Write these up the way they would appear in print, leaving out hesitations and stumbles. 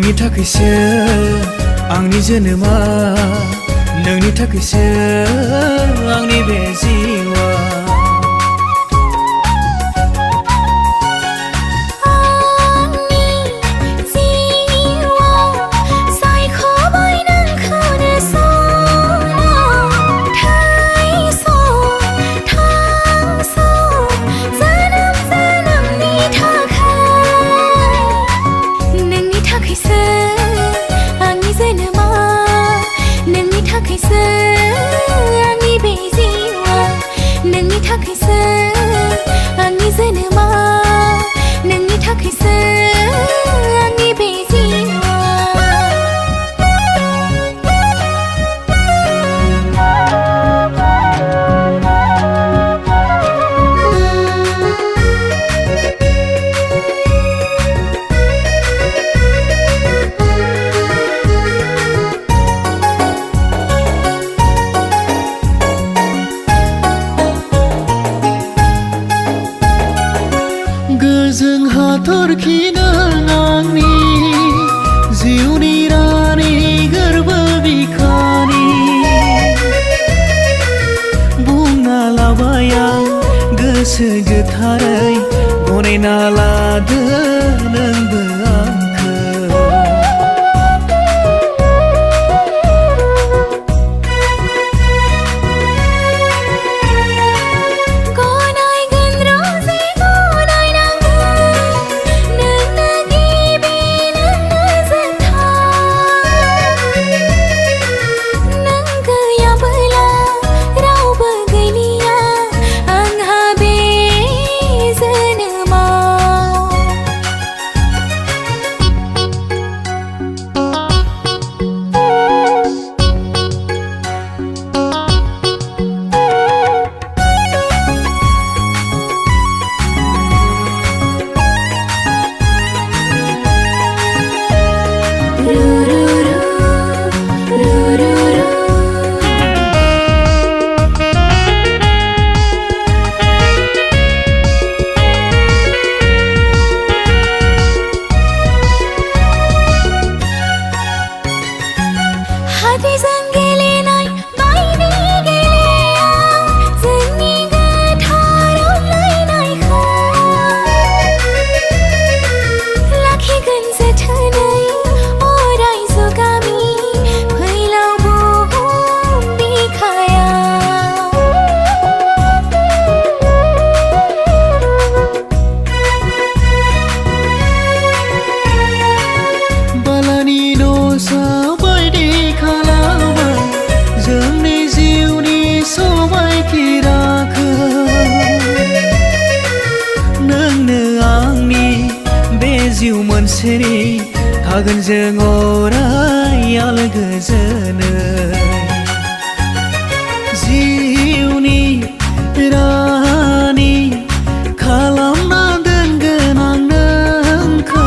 नोंनि थाखायसो आंनि जोनोमा, नोंनि थाखायसो आंनि बे जिउआ। गोजों हाथरखि नों आंनि जिउनि रानि गोरबो बिखानि। बुंना लाबाय आं गोसो गोथारै, गनायना लादो नोंबो आंखौ। जिउ मोनसेनि थागोन जों अराय आलो गोजोनै। जिउनि रानि खालामना दोनगोन आं नोंखौ,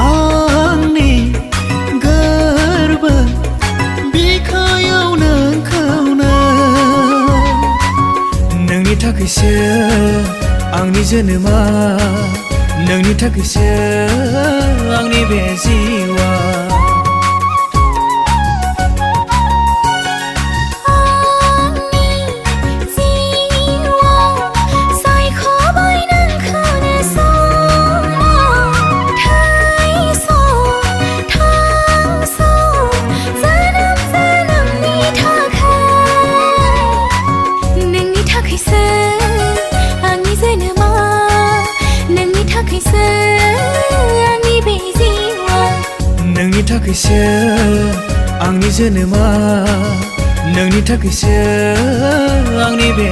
आंनि गोरबो बिखायाव नोंखौनो। नोंनि थाखायसो आंनि जोनोमा, नोंनि थाखायसो आंनि बे जिउआ। नोंनि थाखायसो आंनि जोनोमा, नोंनि थाखायसो आंनि बे